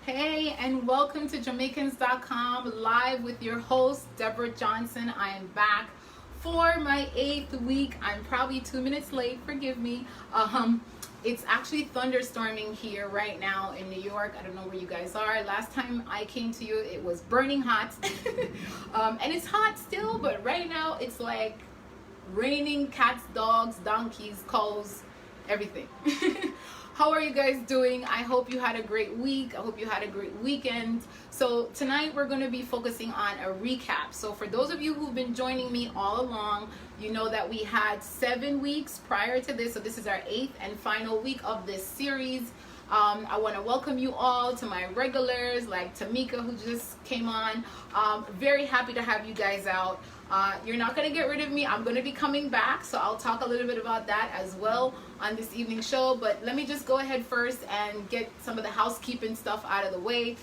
Hey, and welcome to Jamaicans.com live with your host, Deborah Johnson. I am back for my 8th week. I'm probably 2 minutes late, forgive me. It's actually thunderstorming here right now in New York. I don't know where you guys are. Last time I came to you, it was burning hot. And it's hot still, but right now it's like raining cats, dogs, donkeys, cows, everything. How are you guys doing? I hope you had a great week. I hope you had a great weekend. So tonight we're going to be focusing on a recap. So for those of you who've been joining me all along, you know that we had 7 weeks prior to this. So this is our 8th and final week of this series. I want to welcome you all to my regulars like Tamika, who just came on. Very happy to have you guys out. You're not going to get rid of me. I'm going to be coming back, so I'll talk a little bit about that as well on this evening show. But let me just go ahead first and get some of the housekeeping stuff out of the way.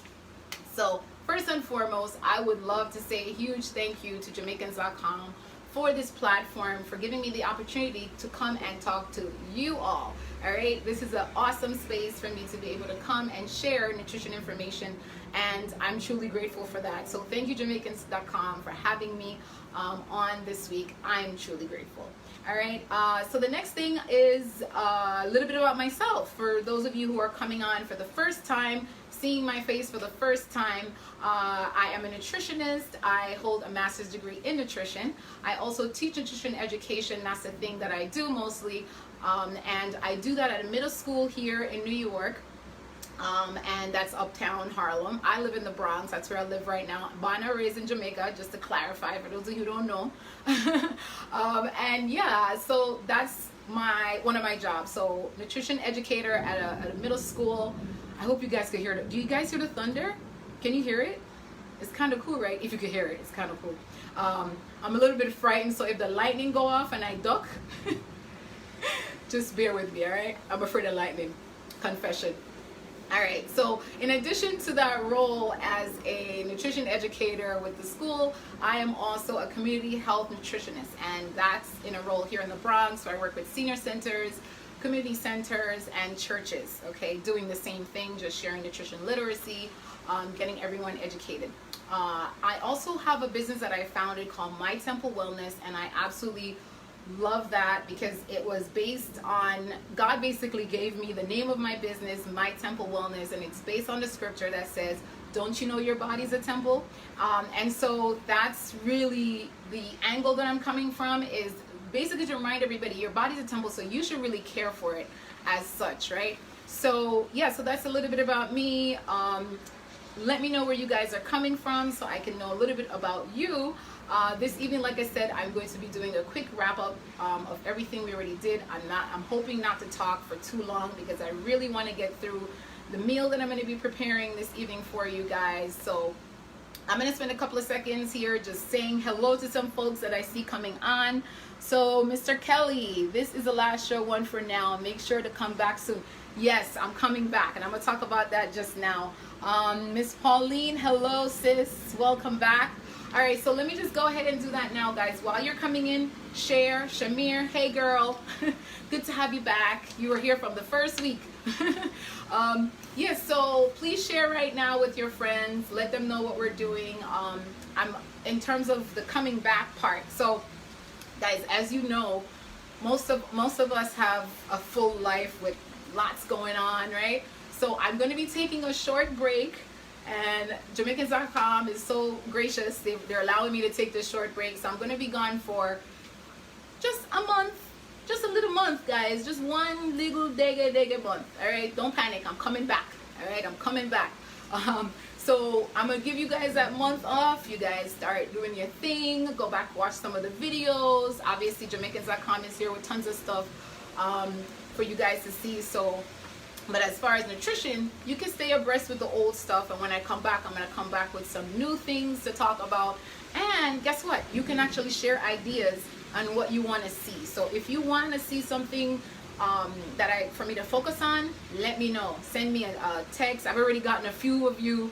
So first and foremost, I would love to say a huge thank you to Jamaicans.com for this platform, for giving me the opportunity to come and talk to you all. All right, this is an awesome space for me to be able to come and share nutrition information, and I'm truly grateful for that. So thank you, Jamaicans.com, for having me on this week. I'm truly grateful. All right, so the next thing is a little bit about myself. For those of you who are coming on for the first time, seeing my face for the first time, I am a nutritionist. I hold a master's degree in nutrition. I also teach nutrition education. That's the thing that I do mostly. And I do that at a middle school here in New York. And that's uptown Harlem. I live in the Bronx. That's where I live right now. Born and raised in Jamaica, just to clarify for those of you who don't know. And yeah, so that's one of my jobs. So nutrition educator at a middle school. I hope you guys can hear it. Do you guys hear the thunder? Can you hear it? It's kind of cool, right? If you can hear it, it's kind of cool. I'm a little bit frightened, so if the lightning go off and I duck, just bear with me, all right? I'm afraid of lightning. Confession. All right, so in addition to that role as a nutrition educator with the school, I am also a community health nutritionist, and that's in a role here in the Bronx. So I work with senior centers, community centers, and churches, okay, doing the same thing, just sharing nutrition literacy, getting everyone educated. I also have a business that I founded called My Temple Wellness, and I absolutely love that because it was based on, God basically gave me the name of my business, My Temple Wellness, and it's based on the scripture that says, don't you know your body's a temple? And so that's really the angle that I'm coming from, is basically to remind everybody your body's a temple, so you should really care for it as such, right? So yeah, so that's a little bit about me. Let me know where you guys are coming from so I can know a little bit about you. This evening, like I said, I'm going to be doing a quick wrap up of everything we already did. I'm hoping not to talk for too long because I really want to get through the meal that I'm going to be preparing this evening for you guys. So I'm going to spend a couple of seconds here just saying hello to some folks that I see coming on. So Mr. Kelly, this is the last show, one for now. Make sure to come back soon. Yes, I'm coming back, and I'm going to talk about that just now. Miss Pauline, hello sis, welcome back. All right, so let me just go ahead and do that now, guys. While you're coming in, share. Shamir, hey girl, good to have you back. You were here from the first week. Yes, so please share right now with your friends. Let them know what we're doing. I'm in terms of the coming back part. So, guys, as you know, most of us have a full life with lots going on, right? So I'm going to be taking a short break. And Jamaicans.com is so gracious. They're allowing me to take this short break. So I'm going to be gone for just a month. Just a little month, guys. Just one little dege month. All right? Don't panic. I'm coming back. All right? I'm coming back. So I'm going to give you guys that month off. You guys start doing your thing. Go back, watch some of the videos. Obviously, Jamaicans.com is here with tons of stuff for you guys to see. So... but as far as nutrition, you can stay abreast with the old stuff, and when I come back, I'm going to come back with some new things to talk about. And guess what? You can actually share ideas on what you want to see. So if you want to see something for me to focus on, let me know. Send me a text. I've already gotten a few of you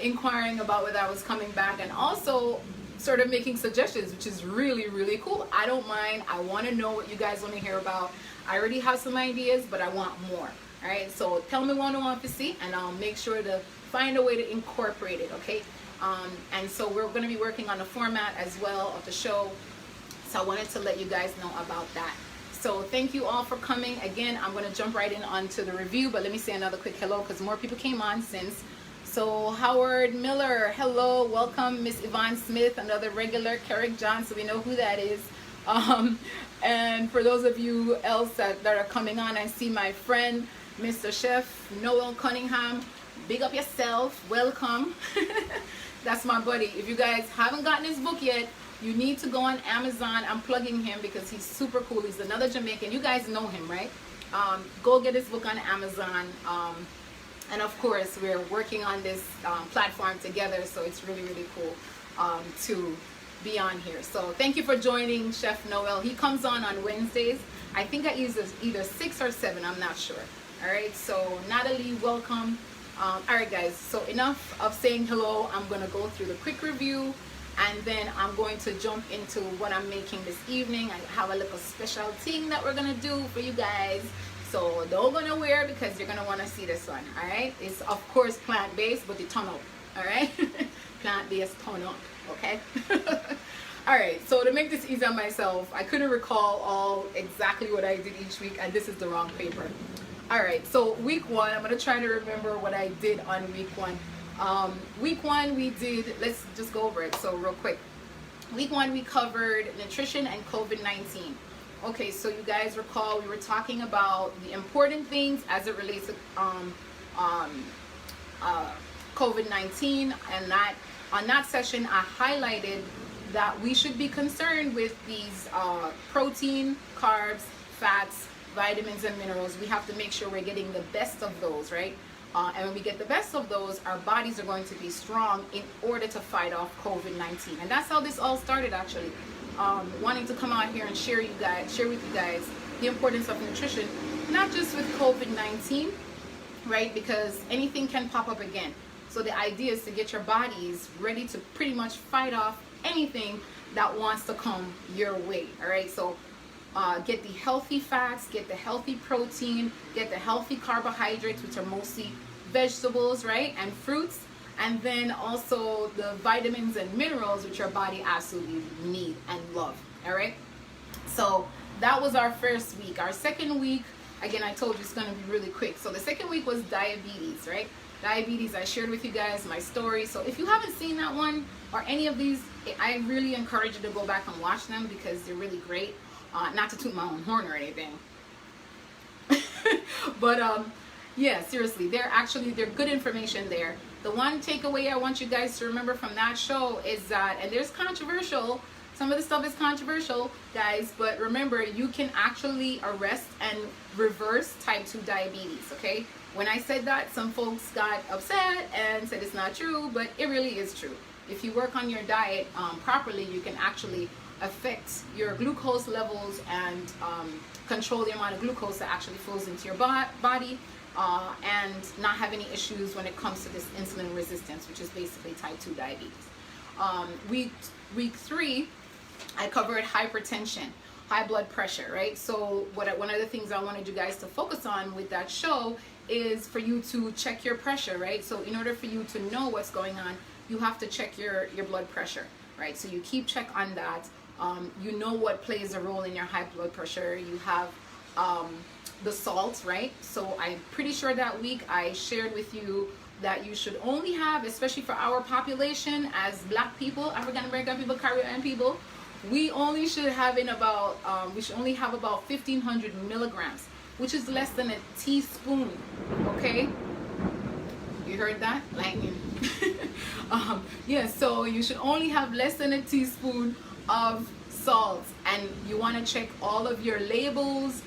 inquiring about whether I was coming back, and also sort of making suggestions, which is really, really cool. I don't mind. I want to know what you guys want to hear about. I already have some ideas, but I want more. All right, so tell me what you want to see, and I'll make sure to find a way to incorporate it, okay? And so we're going to be working on the format as well of the show. So I wanted to let you guys know about that. So thank you all for coming. Again, I'm going to jump right in onto the review, but let me say another quick hello because more people came on since. So Howard Miller, hello, welcome. Miss Yvonne Smith, another regular. Carrick Johnson, we know who that is. And for those of you else that are coming on, I see my friend, Mr. Chef Noel Cunningham. Big up yourself, welcome. That's my buddy. If you guys haven't gotten his book yet, you need to go on Amazon. I'm plugging him because he's super cool. He's another Jamaican. You guys know him, right? Go get his book on Amazon. And of course, we're working on this platform together, so it's really, really cool to be on here. So thank you for joining Chef Noel. He comes on Wednesdays. I think I use either 6 or 7. I'm not sure. All right, so Natalie, welcome. All right, guys, so enough of saying hello. I'm going to go through the quick review, and then I'm going to jump into what I'm making this evening. I have a little special thing that we're going to do for you guys. So don't go nowhere because you're going to want to see this one, all right? It's, of course, plant-based, but it's ton up, all right? Plant-based ton up, okay? All right, so to make this easy on myself, I couldn't recall all exactly what I did each week, and this is the wrong paper. All right, so week 1, I'm going to try to remember what I did on week 1. Week 1, we did, let's just go over it, so real quick. Week 1, we covered nutrition and COVID-19. Okay, so you guys recall we were talking about the important things as it relates to COVID-19, and that on that session I highlighted that we should be concerned with these protein, carbs, fats, vitamins, and minerals. We have to make sure we're getting the best of those, right? And when we get the best of those, our bodies are going to be strong in order to fight off COVID-19. And that's how this all started, actually. Wanting to come out here and share with you guys the importance of nutrition, not just with COVID-19, right? Because anything can pop up again. So the idea is to get your bodies ready to pretty much fight off anything that wants to come your way, all right? So get the healthy fats, get the healthy protein, get the healthy carbohydrates, which are mostly vegetables, right? And fruits. And then also the vitamins and minerals, which your body absolutely need and love, all right? So that was our first week. Our second week, again, I told you it's going to be really quick. So the second week was diabetes, right? Diabetes, I shared with you guys my story. So if you haven't seen that one or any of these, I really encourage you to go back and watch them because they're really great. Not to toot my own horn or anything. But yeah, seriously, they're good information there. The one takeaway I want you guys to remember from that show is that, and there's controversial, some of the stuff is controversial, guys, but remember, you can actually arrest and reverse type 2 diabetes, okay? When I said that, some folks got upset and said it's not true, but it really is true. If you work on your diet properly, you can actually affect your glucose levels and control the amount of glucose that actually flows into your body. And not have any issues when it comes to this insulin resistance, which is basically type 2 diabetes. Week 3, I covered hypertension, high blood pressure, right? So one of the things I wanted you guys to focus on with that show is for you to check your pressure, right? So in order for you to know what's going on, you have to check your blood pressure, right? So you keep check on that. You know what plays a role in your high blood pressure. You have the salt, right? So I'm pretty sure that week I shared with you that you should only have, especially for our population as Black people, African American people, Caribbean people, we only should have about 1,500 milligrams, which is less than a teaspoon. Okay, you heard that? Lightning. Yeah, so you should only have less than a teaspoon of salt, and you want to check all of your labels,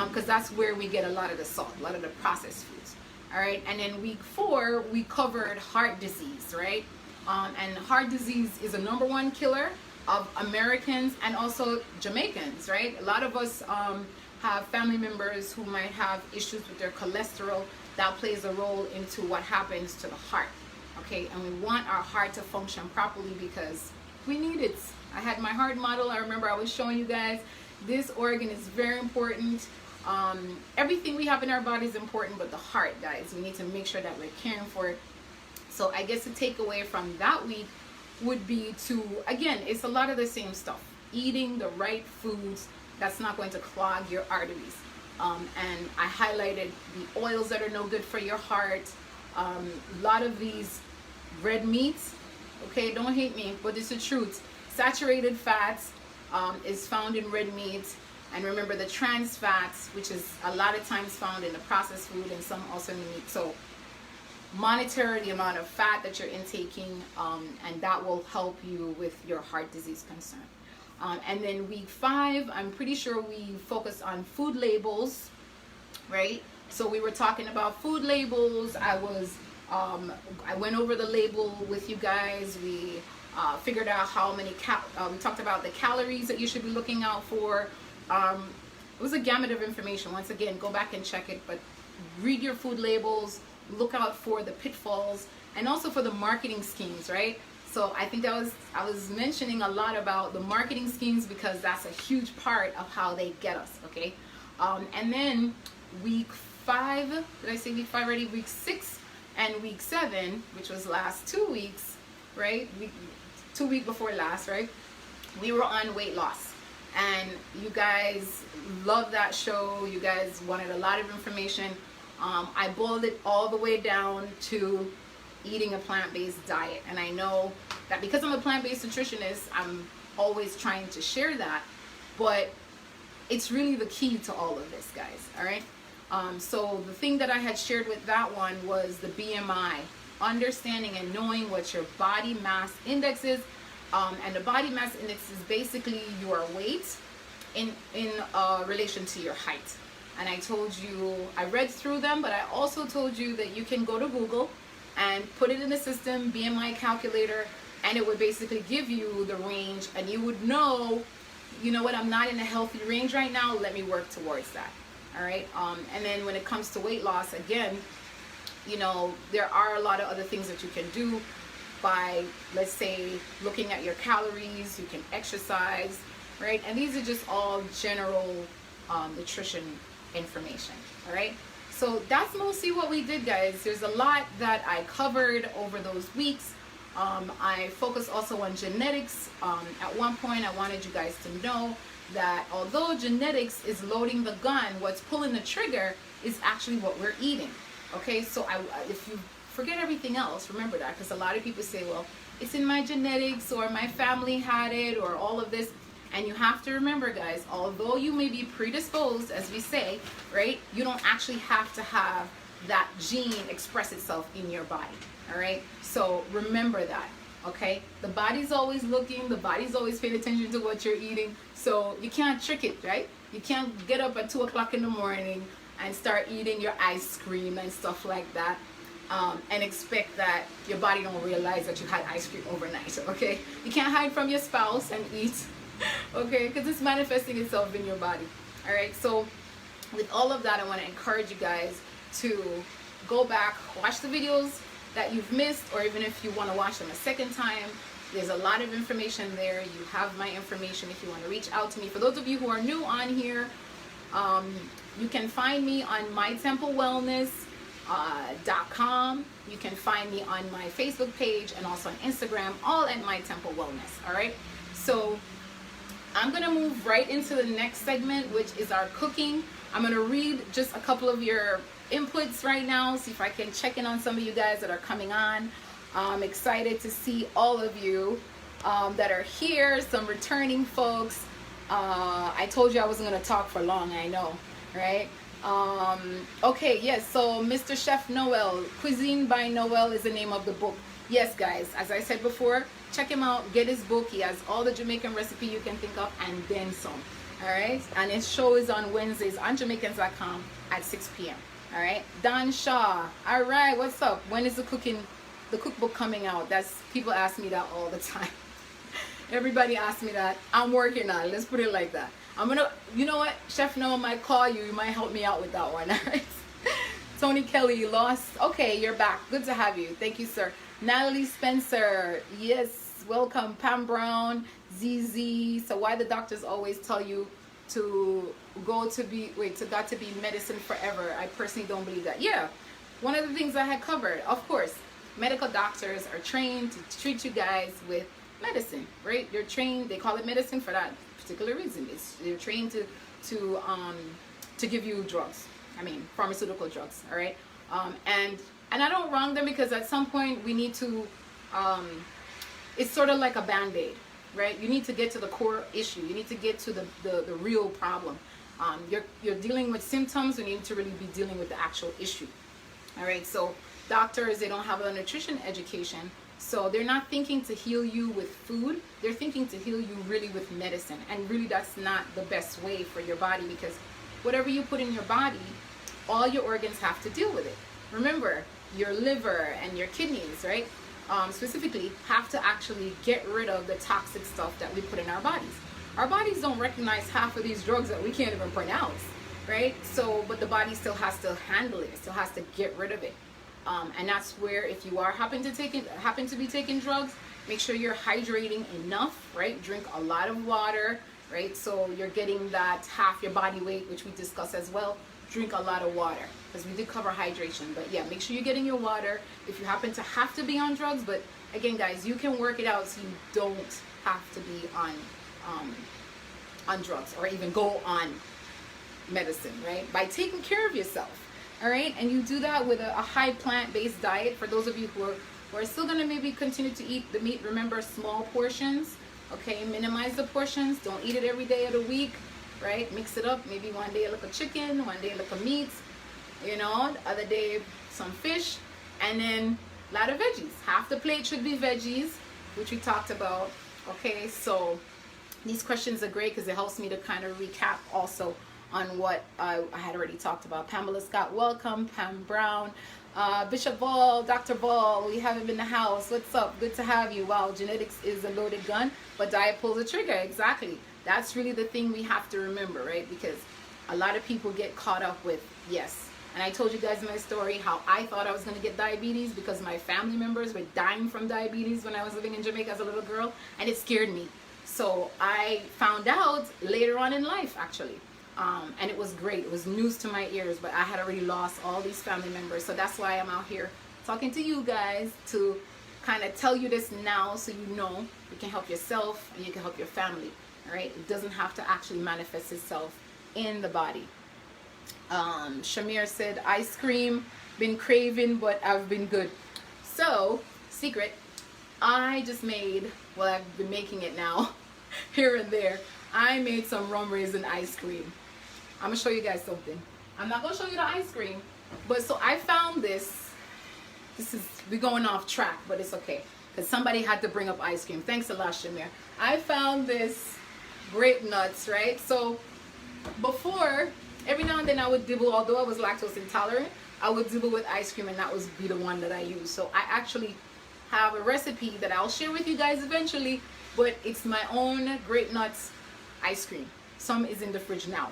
because that's where we get a lot of the salt, a lot of the processed foods. All right, and then week 4 we covered heart disease, right? And heart disease is a #1 killer of Americans and also Jamaicans, right? A lot of us have family members who might have issues with their cholesterol. That plays a role into what happens to the heart, okay? And we want our heart to function properly because we need it. I had my heart model. I remember I was showing you guys this organ is very important. Everything we have in our body is important, but the heart, guys, we need to make sure that we're caring for it. So I guess the takeaway from that week would be to, again, it's a lot of the same stuff. Eating the right foods that's not going to clog your arteries. And I highlighted the oils that are no good for your heart. A lot of these red meats, okay, don't hate me, but it's the truth. Saturated fats is found in red meats. And remember the trans fats, which is a lot of times found in the processed food and some also in the meat. So monitor the amount of fat that you're intaking, and that will help you with your heart disease concern. And then week 5, I'm pretty sure we focused on food labels, right? So we were talking about food labels. I went over the label with you guys. We figured out how many we talked about the calories that you should be looking out for. It was a gamut of information. Once again, go back and check it, but read your food labels, look out for the pitfalls, and also for the marketing schemes, right? So I think I was mentioning a lot about the marketing schemes because that's a huge part of how they get us, okay? And then week 5, did I say week 5 already? Week 6 and week 7, which was last 2 weeks, right? 2 weeks before last, right? We were on weight loss. And you guys loved that show. You guys wanted a lot of information. I boiled it all the way down to eating a plant-based diet. And I know that because I'm a plant-based nutritionist, I'm always trying to share that. But it's really the key to all of this, guys, all right? So the thing that I had shared with that one was the BMI, understanding and knowing what your body mass index is. And the body mass index is basically your weight in relation to your height. And I told you, I read through them, but I also told you that you can go to Google and put it in the system, BMI calculator, and it would basically give you the range, and you would know, you know what, I'm not in a healthy range right now, let me work towards that, all right? And then when it comes to weight loss, again, you know, there are a lot of other things that you can do by, let's say, looking at your calories. You can exercise, right? And these are just all general nutrition information, all right? So that's mostly what we did, guys. There's a lot that I covered over those weeks. I focused also on genetics. At one point, I wanted you guys to know that although genetics is loading the gun, what's pulling the trigger is actually what we're eating, okay? So if you forget everything else, remember that, because a lot of people say, well, it's in my genetics, or my family had it, or all of this. And you have to remember, guys, although you may be predisposed, as we say, right, you don't actually have to have that gene express itself in your body, all right? So remember that, okay? The body's always looking, the body's always paying attention to what you're eating, so you can't trick it, right? You can't get up at 2 o'clock in the morning and start eating your ice cream and stuff like that, and expect that your body don't realize that you had ice cream overnight, okay? You can't hide from your spouse and eat, okay, because it's manifesting itself in your body, all right? So with all of that, I want to encourage you guys to go back, watch the videos that you've missed, or even if you want to watch them a second time, there's a lot of information there. You have my information if you want to reach out to me. For those of you who are new on here, you can find me on mytemplewellness.com. You can find me on my Facebook page and also on Instagram, all at My Temple Wellness, all right? So I'm going to move right into the next segment, which is our cooking. I'm going to read just a couple of your inputs right now, see if I can check in on some of you guys that are coming on. I'm excited to see all of you that are here, some returning folks. I told you I wasn't going to talk for long, I know, right? Okay, yes, so Mr. Chef Noel, Cuisine by Noel is the name of the book. Yes, guys, as I said before, check him out, get his book. He has all the Jamaican recipe you can think of and then some, all right? And his show is on Wednesdays on Jamaicans.com at 6 p.m., all right? Don Shaw, all right, what's up? When is the cookbook coming out? That's, people ask me that all the time. Everybody asks me that. I'm working on it, let's put it like that. I'm gonna, you know what, Chef Noah might call you, you might help me out with that one, all right? Tony Kelly, lost, okay, you're back, good to have you, thank you, sir. Natalie Spencer, yes, welcome. Pam Brown, ZZ, so why the doctors always tell you to God to be medicine forever. I personally don't believe that. Yeah, one of the things I had covered, of course, medical doctors are trained to treat you guys with medicine, right? They're trained, they call it medicine for that particular reason. They're trained to give you drugs. I mean, pharmaceutical drugs, all right? And I don't wrong them, because at some point we need to, it's sort of like a Band-Aid, right? You need to get to the core issue. You need to get to the real problem. You're dealing with symptoms. We need to really be dealing with the actual issue. All right, so doctors, they don't have a nutrition education, so they're not thinking to heal you with food. They're thinking to heal you really with medicine, and really that's not the best way for your body, because whatever you put in your body, all your organs have to deal with it. Remember, your liver and your kidneys, right, specifically, have to actually get rid of the toxic stuff that we put in our bodies. Our bodies don't recognize half of these drugs that we can't even pronounce, right? So, but the body still has to handle it. It still has to get rid of it. And that's where, if you are happen to be taking drugs, make sure you're hydrating enough, right? Drink a lot of water, right? So you're getting that half your body weight, which we discussed as well. Drink a lot of water, because we did cover hydration. But yeah, make sure you're getting your water if you happen to have to be on drugs. But again, guys, you can work it out so you don't have to be on drugs, or even go on medicine, right? By taking care of yourself. All right, and you do that with a high plant-based diet. For those of you who are still going to maybe continue to eat the meat, remember, small portions. Okay, minimize the portions. Don't eat it every day of the week, right? Mix it up. Maybe one day a little chicken, one day a little meat, you know, the other day some fish, and then a lot of veggies. Half the plate should be veggies, which we talked about. Okay, so these questions are great because it helps me to kind of recap also on what I had already talked about. Pamela Scott, welcome. Pam Brown, Bishop Ball, Dr. Ball, we have him in the house. What's up? Good to have you. Wow, genetics is a loaded gun, but diet pulls the trigger. Exactly. That's really the thing we have to remember, right? Because a lot of people get caught up with, yes. And I told you guys in my story how I thought I was going to get diabetes because my family members were dying from diabetes when I was living in Jamaica as a little girl, and it scared me. So I found out later on in life, actually. And it was great. It was news to my ears, but I had already lost all these family members. So that's why I'm out here talking to you guys to kind of tell you this now, so you know you can help yourself and you can help your family. All right, it doesn't have to actually manifest itself in the body. Shamir said, ice cream, been craving, but I've been good. So, secret, I just made, well, I've been making it now here and there. I made some rum raisin ice cream. I'm gonna show you guys something. I'm not gonna show you the ice cream, but so I found this. We're going off track, but it's okay, because somebody had to bring up ice cream. Thanks a lot, Shamir. I found this grape nuts, right? So before, every now and then I would dibble, although I was lactose intolerant, I would dibble with ice cream, and that was be the one that I used. So I actually have a recipe that I'll share with you guys eventually, but it's my own grape nuts ice cream. Some is in the fridge now,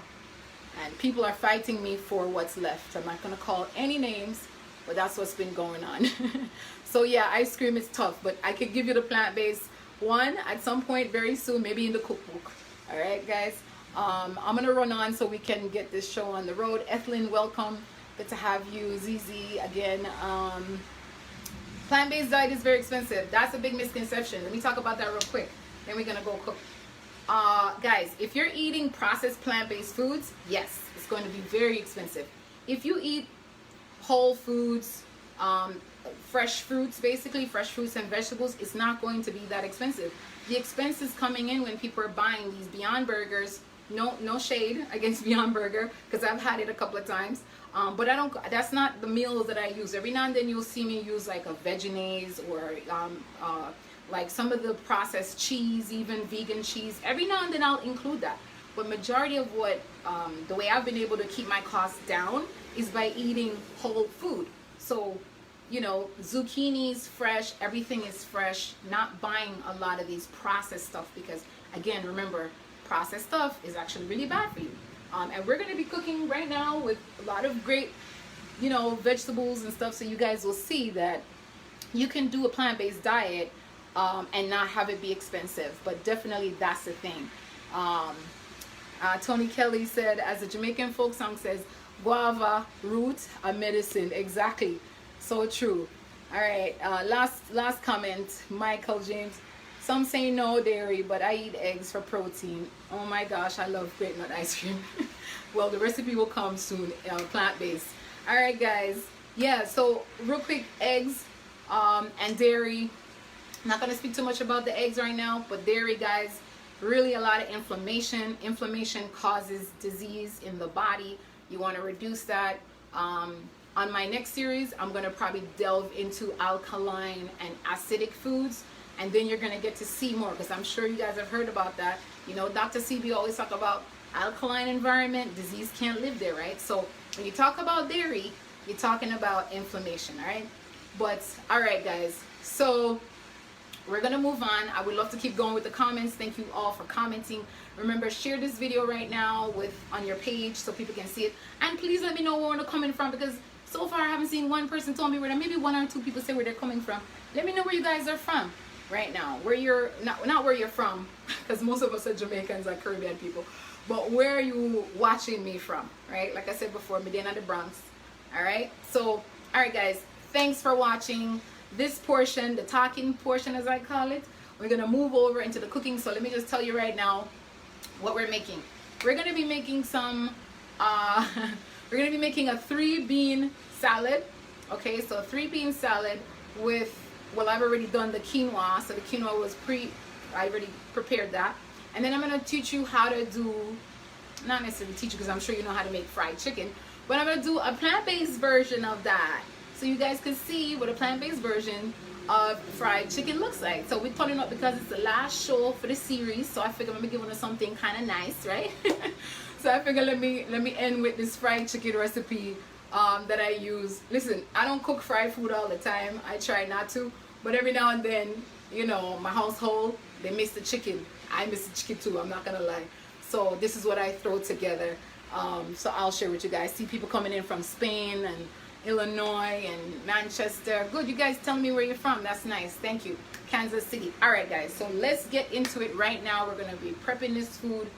and people are fighting me for what's left. I'm not gonna call any names, but that's what's been going on. So yeah, ice cream is tough, but I could give you the plant-based one at some point very soon, maybe in the cookbook. All right, guys. I'm gonna run on so we can get this show on the road. Ethelyn, welcome. Good to have you. ZZ again. Plant-based diet is very expensive. That's a big misconception. Let me talk about that real quick. Then we're gonna go cook. Guys, if you're eating processed plant-based foods, yes, it's going to be very expensive. If you eat whole foods, fresh fruits, basically fresh fruits and vegetables, it's not going to be that expensive. The expense is coming in when people are buying these Beyond Burgers. No shade against Beyond Burger, because I've had it a couple of times, but that's not the meals that I use. Every now and then you'll see me use like a Vegenaise, or like some of the processed cheese, even vegan cheese. Every now and then I'll include that, but majority of what the way I've been able to keep my costs down is by eating whole food. So, you know, zucchinis fresh, everything is fresh, not buying a lot of these processed stuff, because again, remember, processed stuff is actually really bad for you. And we're going to be cooking right now with a lot of great, you know, vegetables and stuff, so you guys will see that you can do a plant-based diet and not have it be expensive. But definitely that's the thing. Tony Kelly said, as a Jamaican folk song says, guava root a medicine. Exactly, so true. All right, last comment, Michael James. Some say no dairy, but I eat eggs for protein. Oh my gosh, I love grape nut ice cream. Well, the recipe will come soon, plant-based. All right, guys. Yeah, so real quick, eggs and dairy. I'm not going to speak too much about the eggs right now, but dairy, guys, really a lot of inflammation. Inflammation causes disease in the body. You want to reduce that. On my next series, I'm going to probably delve into alkaline and acidic foods, and then you're going to get to see more, because I'm sure you guys have heard about that. You know, Dr. CB always talk about alkaline environment, disease can't live there, right? So when you talk about dairy, you're talking about inflammation, all right? But all right, guys, so we're gonna move on. I would love to keep going with the comments. Thank you all for commenting. Remember, share this video right now on your page so people can see it, and please let me know where they're coming from, because so far I haven't seen one person tell me where. Maybe one or two people say where they're coming from. Let me know where you guys are from right now, where you're not where you're from, because most of us are Jamaicans, are Caribbean people, but where are you watching me from, right? Like I said before, Medina, the Bronx. All right, so all right, guys, thanks for watching this portion, the talking portion as I call it. We're gonna move over into the cooking. So let me just tell you right now what we're making. We're gonna be making some we're gonna be making a 3-bean salad. Okay, so a 3-bean salad with, well, I've already done the quinoa, so the quinoa was I already prepared that. And then I'm gonna teach you how to do, not necessarily teach you because I'm sure you know how to make fried chicken, but I'm gonna do a plant-based version of that, so you guys can see what a plant-based version of fried chicken looks like. So we're putting up because it's the last show for the series, so I figured I'm gonna give you something kind of nice, right? So I figured let me end with this fried chicken recipe that I use. Listen, I don't cook fried food all the time. I try not to, but every now and then, you know, my household, they miss the chicken. I miss the chicken too, I'm not gonna lie. So this is what I throw together. So I'll share with you guys. See people coming in from Spain and Illinois and Manchester. Good, you guys tell me where you're from. That's nice. Thank you. Kansas City. All right, guys, so let's get into it right now. We're gonna be prepping this food.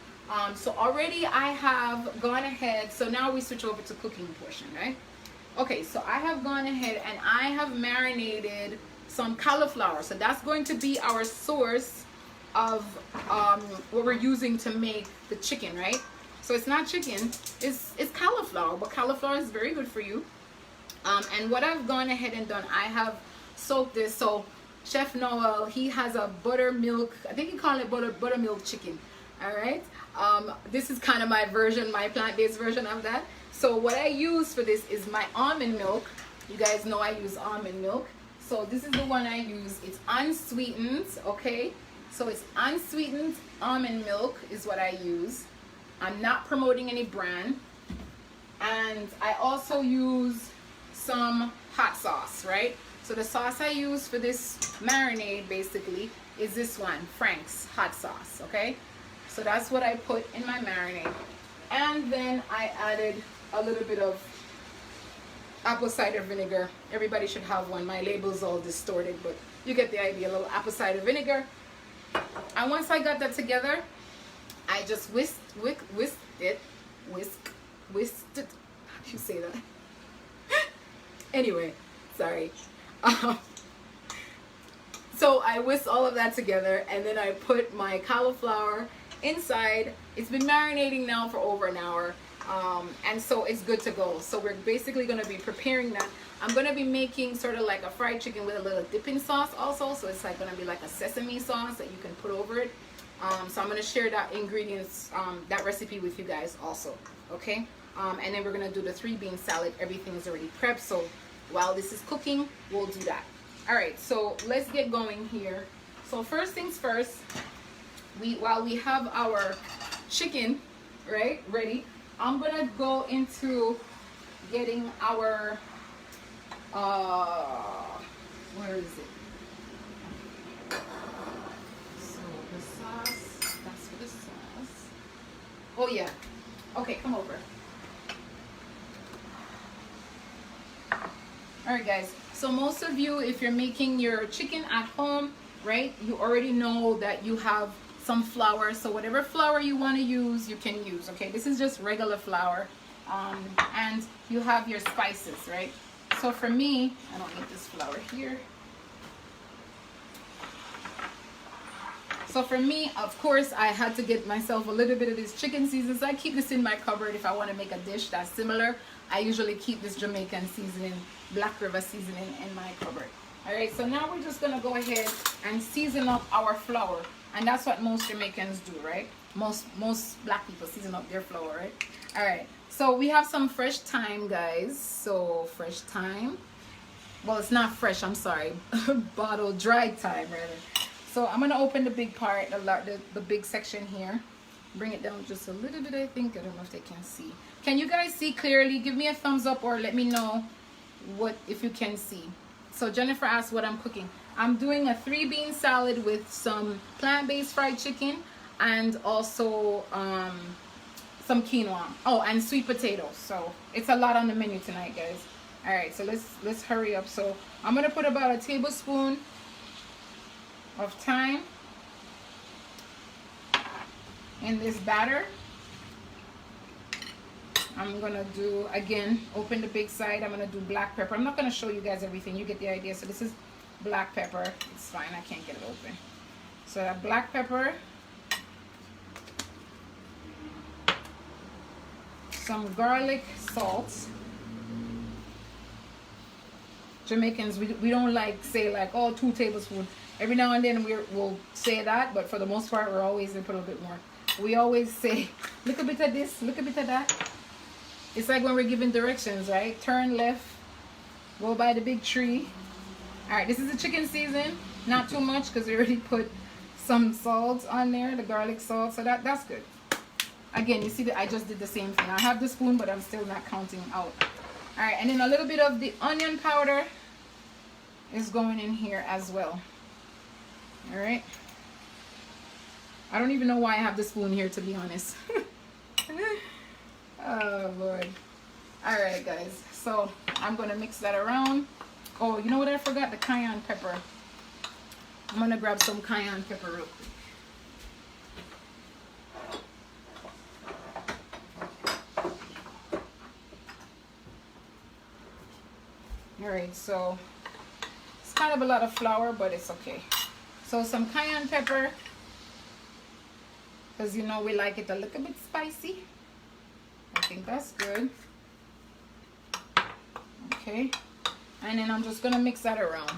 So already I have gone ahead. So now we switch over to cooking portion, right? Okay, so I have gone ahead and I have marinated some cauliflower. So that's going to be our source of what we're using to make the chicken, right? So it's not chicken, it's cauliflower, but cauliflower is very good for you. And what I've gone ahead and done, I have soaked this. So Chef Noel, he has a buttermilk, I think you call it buttermilk chicken. All right. This is kind of my version, my plant-based version of that. So what I use for this is my almond milk. You guys know I use almond milk. So this is the one I use. It's unsweetened, okay? So it's unsweetened almond milk is what I use. I'm not promoting any brand. And I also use some hot sauce, right? So the sauce I use for this marinade basically is this one, Frank's hot sauce, okay? So that's what I put in my marinade. And then I added a little bit of apple cider vinegar. Everybody should have one. My label's all distorted, but you get the idea. A little apple cider vinegar. And once I got that together, I just whisked it. How do you say that? Anyway, sorry. So I whisked all of that together, and then I put my cauliflower inside. It's been marinating now for over an hour, and so it's good to go. So we're basically going to be preparing that. I'm going to be making sort of like a fried chicken with a little dipping sauce also, so it's like going to be like a sesame sauce that you can put over it. So I'm going to share that ingredients, that recipe with you guys also, okay? And then we're going to do the 3-bean salad. Everything is already prepped, so while this is cooking, we'll do that. All right, so let's get going here. So first things first, while we have our chicken, right, ready, I'm gonna go into getting our, where is it? So the sauce, that's for the sauce. Oh yeah, okay, come over. All right, guys, so most of you, if you're making your chicken at home, right, you already know that you have some flour. So whatever flour you want to use, you can use. Okay, this is just regular flour. And you have your spices, right? So for me, I don't need this flour here. So for me, of course, I had to get myself a little bit of this chicken seasoning. So I keep this in my cupboard if I want to make a dish that's similar. I usually keep this Jamaican seasoning, Black River seasoning in my cupboard. All right, so now we're just gonna go ahead and season up our flour. And that's what most Jamaicans do, right? Most black people season up their flour, right? All right, so we have some fresh thyme, guys. So fresh thyme. Well, it's not fresh, I'm sorry. Bottled dried thyme, rather. So I'm gonna open the big part, the big section here. Bring it down just a little bit, I think. I don't know if they can see. Can you guys see clearly? Give me a thumbs up or let me know if you can see. So Jennifer asked what I'm cooking. I'm doing a 3-bean salad with some plant-based fried chicken and also some quinoa. Oh, and sweet potatoes. So it's a lot on the menu tonight, guys. All right, so let's hurry up. So I'm gonna put about a tablespoon of thyme in this batter. I'm gonna do, again, open the big side. I'm gonna do black pepper. I'm not gonna show you guys everything. You get the idea. So this is black pepper. It's fine, I can't get it open. So that black pepper, some garlic salt. Jamaicans, we don't like say like, oh, 2 tablespoons. Every now and then we'll say that, but for the most part, we're always gonna put a little bit more. We always say, look a bit of this, look a bit of that. It's like when we're giving directions, right? Turn left, go by the big tree. All right, this is the chicken season. Not too much because we already put some salt on there, the garlic salt, so that's good. Again, you see that I just did the same thing. I have the spoon, but I'm still not counting out. All right, and then a little bit of the onion powder is going in here as well. All right. I don't even know why I have the spoon here, to be honest. Oh, Lord. All right, guys. So I'm going to mix that around. Oh, you know what I forgot? The cayenne pepper. I'm going to grab some cayenne pepper real quick. All right, so it's kind of a lot of flour, but it's okay. So some cayenne pepper, because you know we like it a little bit spicy. I think that's good. Okay, and then I'm just gonna mix that around.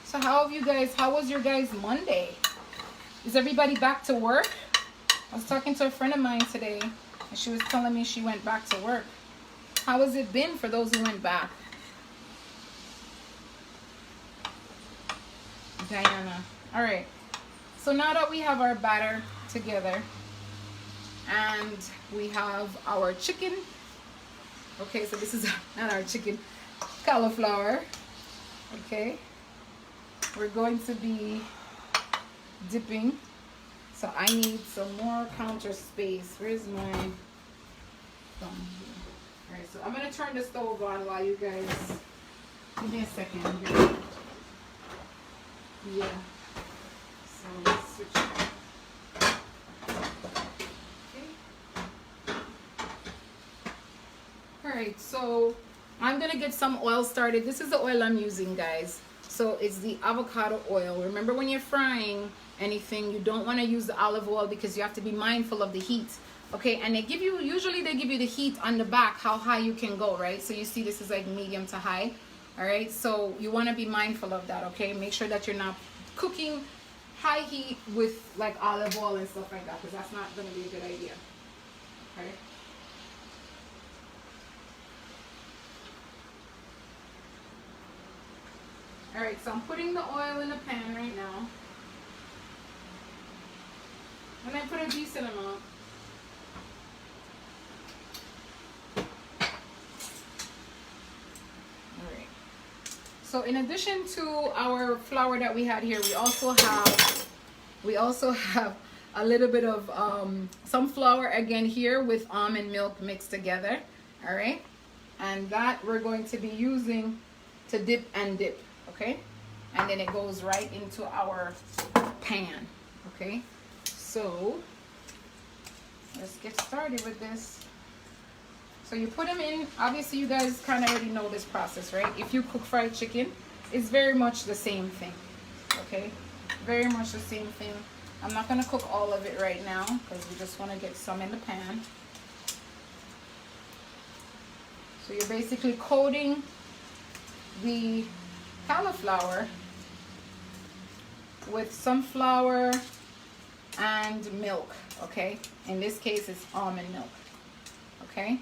So how was your guys' Monday? Is everybody back to work? I was talking to a friend of mine today, and she was telling me she went back to work. How has it been for those who went back? Diana. All right. So now that we have our batter together and we have our chicken. Okay, so this is not our chicken, cauliflower. Okay. We're going to be dipping. So I need some more counter space. Where's my thumb here? All right, so I'm going to turn the stove on while you guys, give me a second here. Yeah. So let's switch it. Okay. All right, so I'm going to get some oil started. This is the oil I'm using, guys. So it's the avocado oil. Remember, when you're frying anything, you don't want to use the olive oil because you have to be mindful of the heat. Okay, and usually they give you the heat on the back, how high you can go, right? So you see this is like medium to high. All right, so you want to be mindful of that, okay? Make sure that you're not cooking high heat with like olive oil and stuff like that, because that's not going to be a good idea. Okay. All right, so I'm putting the oil in the pan right now. And I put a decent amount. So in addition to our flour that we had here, we also have a little bit of some flour again here with almond milk mixed together. All right, and that we're going to be using to dip and dip. Okay, and then it goes right into our pan. Okay, so let's get started with this. So you put them in. Obviously you guys kind of already know this process, right? If you cook fried chicken, it's very much the same thing. Okay, very much the same thing. I'm not going to cook all of it right now because we just want to get some in the pan. So you're basically coating the cauliflower with sunflower and milk. Okay, in this case it's almond milk. Okay,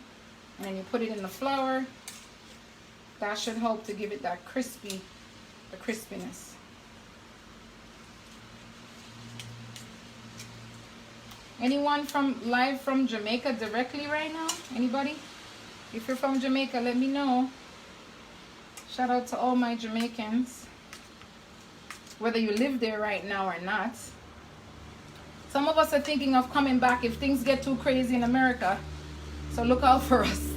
and then you put it in the flour. That should help to give it that crispiness. Anyone live from Jamaica directly right now? Anybody? If you're from Jamaica, let me know. Shout out to all my Jamaicans, whether you live there right now or not. Some of us are thinking of coming back if things get too crazy in America. So look out for us.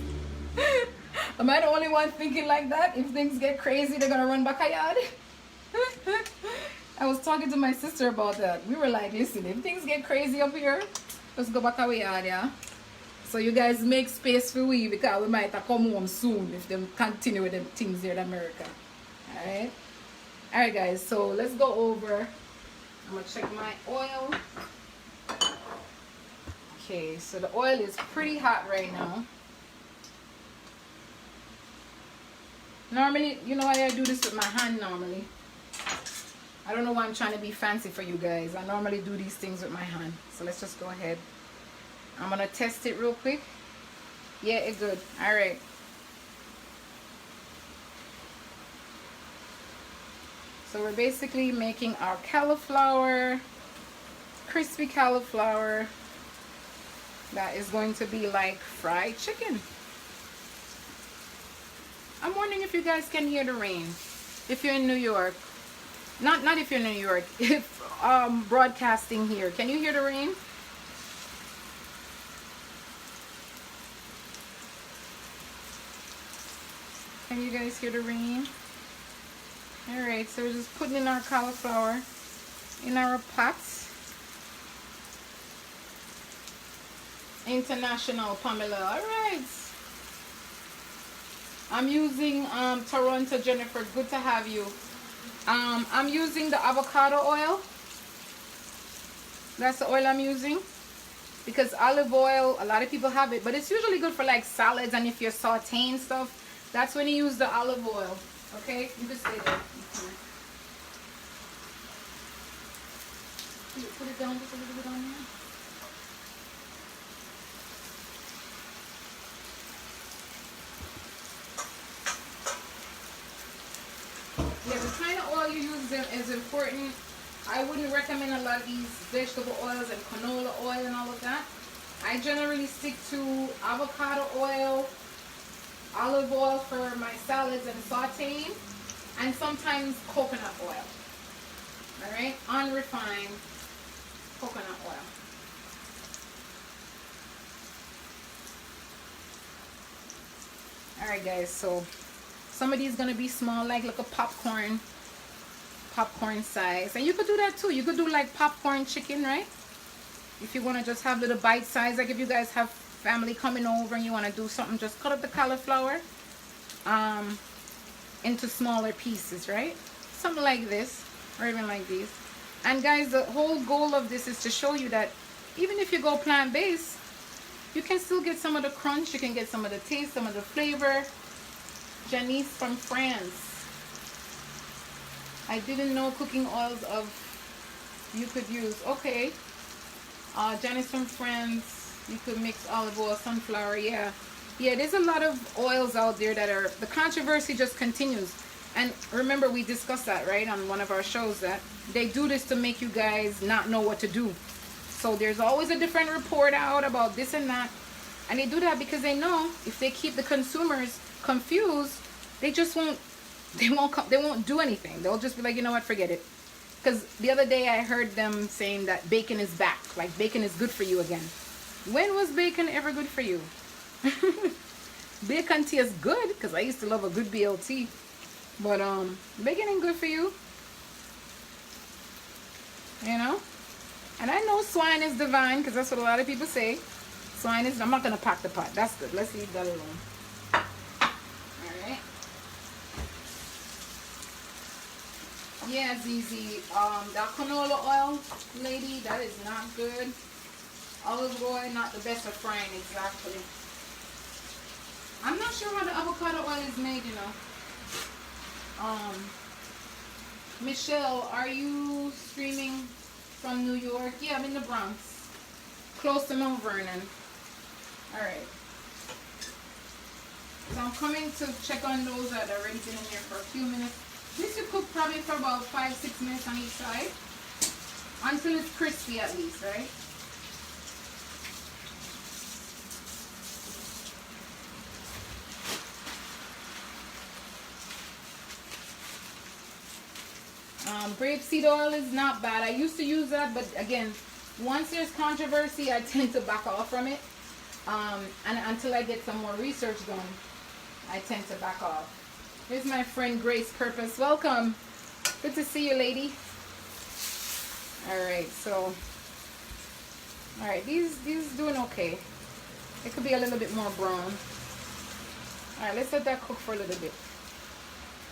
Am I the only one thinking like that? If things get crazy, they're gonna run back a yard? I was talking to my sister about that. We were like, listen, if things get crazy up here, let's go back our yard, yeah? So you guys make space for we, because we might have come home soon if they continue with them things here in America. Alright? Alright guys, so let's go over. I'm gonna check my oil. Okay, so the oil is pretty hot right now. Normally, you know why I do this with my hand normally? I don't know why I'm trying to be fancy for you guys. I normally do these things with my hand. So let's just go ahead. I'm gonna test it real quick. Yeah, it's good. All right. So we're basically making our cauliflower, crispy cauliflower, that is going to be like fried chicken. I'm wondering if you guys can hear the rain. If you're in New York, not if you're in New York, if broadcasting here, can you hear the rain? Can you guys hear the rain? Alright, so we're just putting in our cauliflower in our pots. International Pamela. Alright. I'm using Toronto Jennifer. Good to have you. I'm using the avocado oil. That's the oil I'm using. Because olive oil, a lot of people have it, but it's usually good for like salads and if you're sauteing stuff. That's when you use the olive oil. Okay? You can stay there. Put it down just a little bit on there. Yeah, the kind of oil you use is important. I wouldn't recommend a lot of these vegetable oils and canola oil and all of that. I generally stick to avocado oil, olive oil for my salads and sauteing, and sometimes coconut oil. Alright? Unrefined coconut oil. Alright guys, so some of these gonna be small, like a popcorn size, and you could do that too. You could do like popcorn chicken, right? If you want to just have little bite size, like if you guys have family coming over and you want to do something, just cut up the cauliflower into smaller pieces, right? Something like this, or even like these. And guys, the whole goal of this is to show you that even if you go plant-based, you can still get some of the crunch, you can get some of the taste, some of the flavor. Janice from France. I didn't know cooking oils you could use. Okay. Janice from France. You could mix olive oil, sunflower. Yeah. Yeah, there's a lot of oils out there that are, the controversy just continues. And remember, we discussed that, right, on one of our shows, that they do this to make you guys not know what to do. So there's always a different report out about this and that. And they do that because they know if they keep the consumers confused, they won't do anything. They'll just be like, you know what, forget it. Because the other day I heard them saying that bacon is back, like bacon is good for you again. When was bacon ever good for you? Bacon tastes good because I used to love a good BLT, but bacon ain't good for you. you know. And I know swine is divine because that's what a lot of people say. Swine is, I'm not going to pack the pot. That's good. Let's leave that alone. Alright. Yeah, Zizi. That canola oil, lady, that is not good. Olive oil, not the best for frying, exactly. I'm not sure how the avocado oil is made, you know. Michelle, are you streaming from New York? Yeah, I'm in the Bronx, close to Mount Vernon. Alright. So I'm coming to check on those that have already been in here for a few minutes. This you cook probably for about 5-6 minutes on each side. Until it's crispy at least, right? Grapeseed oil is not bad. I used to use that, but again, once there's controversy, I tend to back off from it. And until I get some more research done, I tend to back off. Here's my friend Grace Purpose. Welcome. Good to see you, lady. Alright, so alright, these doing okay. It could be a little bit more brown. Alright, let's let that cook for a little bit.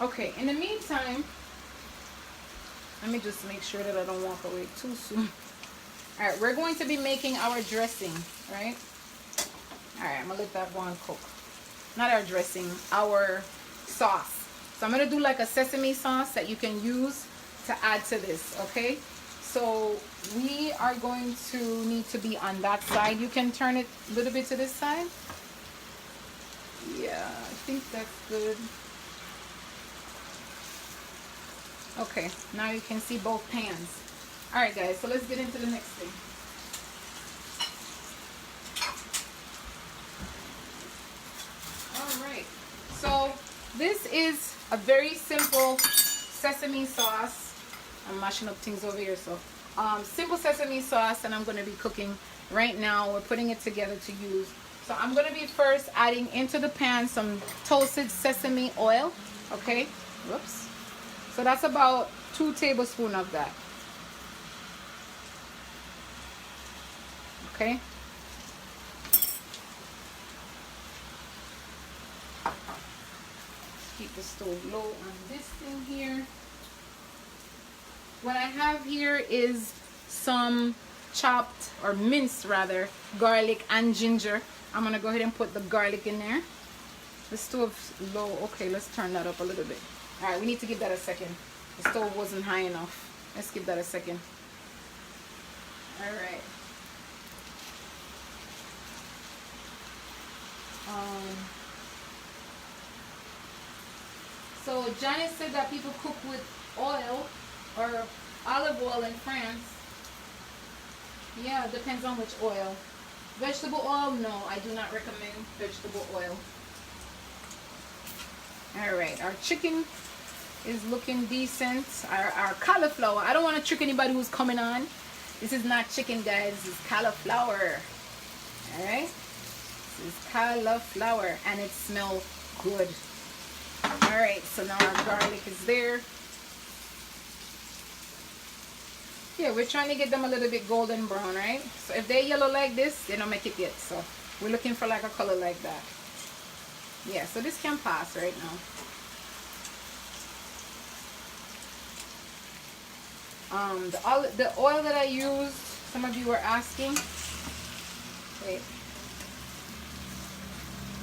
Okay, in the meantime, let me just make sure that I don't walk away too soon. Alright, we're going to be making our dressing, right? Alright, I'm going to let that go and cook. Not our dressing, our sauce. So I'm going to do like a sesame sauce that you can use to add to this, okay? So we are going to need to be on that side. You can turn it a little bit to this side. Yeah, I think that's good. Okay, now you can see both pans. Alright guys, so let's get into the next thing. Alright, so this is a very simple sesame sauce. I'm mashing up things over here, so simple sesame sauce, and I'm going to be cooking right now. We're putting it together to use. So I'm going to be first adding into the pan some toasted sesame oil. Okay, whoops. So that's about 2 tablespoons of that. Okay. Keep the stove low on this thing here. What I have here is some chopped, or minced rather, garlic and ginger. I'm going to go ahead and put the garlic in there. The stove's low. Okay, let's turn that up a little bit. Alright, we need to give that a second. The stove wasn't high enough. Let's give that a second. Alright. So Janice said that people cook with oil or olive oil in France. Yeah, it depends on which oil. Vegetable oil, no, I do not recommend vegetable oil. Alright, our chicken is looking decent. Our cauliflower, I don't want to trick anybody who's coming on. This is not chicken, guys. This is cauliflower. Alright? This is cauliflower, and it smells good. Alright, so now our garlic is there. Yeah, we're trying to get them a little bit golden brown, right? So if they're yellow like this, they don't make it yet. So we're looking for like a color like that. Yeah, so this can pass right now. The oil that I used, some of you were asking, wait,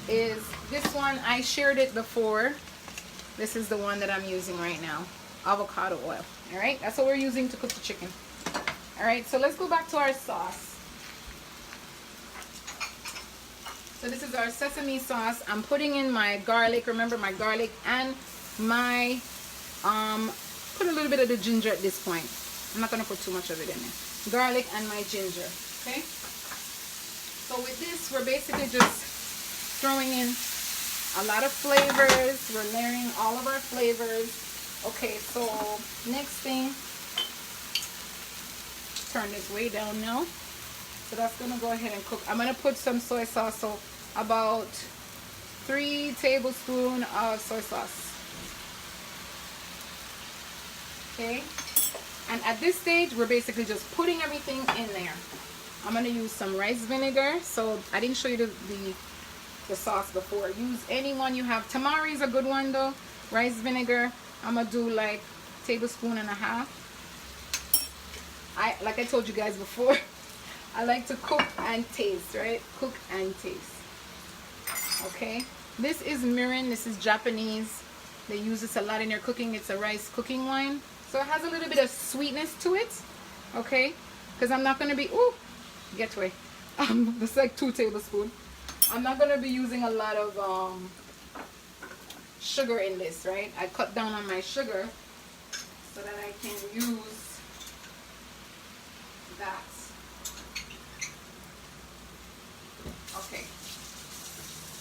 is this one. I shared it before. This is the one that I'm using right now, avocado oil. All right, that's what we're using to cook the chicken. All right, so let's go back to our sauce. So this is our sesame sauce. I'm putting in my garlic. Remember, my garlic and my put a little bit of the ginger at this point. I'm not gonna put too much of it in there. Garlic and my ginger. Okay. So with this, we're basically just throwing in a lot of flavors. We're layering all of our flavors. Okay, so next thing, turn this way down now. So that's gonna go ahead and cook. I'm gonna put some soy sauce, so about 3 tablespoons of soy sauce. Okay, And at this stage, we're basically just putting everything in there. I'm going to use some rice vinegar. So I didn't show you the sauce before. Use any one you have. Tamari is a good one though. Rice vinegar, I'm going to do like a tablespoon and a half. Like I told you guys before, I like to cook and taste, right? Cook and taste. Okay. This is mirin. This is Japanese. They use this a lot in their cooking. It's a rice cooking wine. So it has a little bit of sweetness to it. Okay. Because I'm not going to be, ooh, get away. That's like 2 tablespoons. I'm not going to be using a lot of sugar in this, right? I cut down on my sugar so that I can use that. Okay.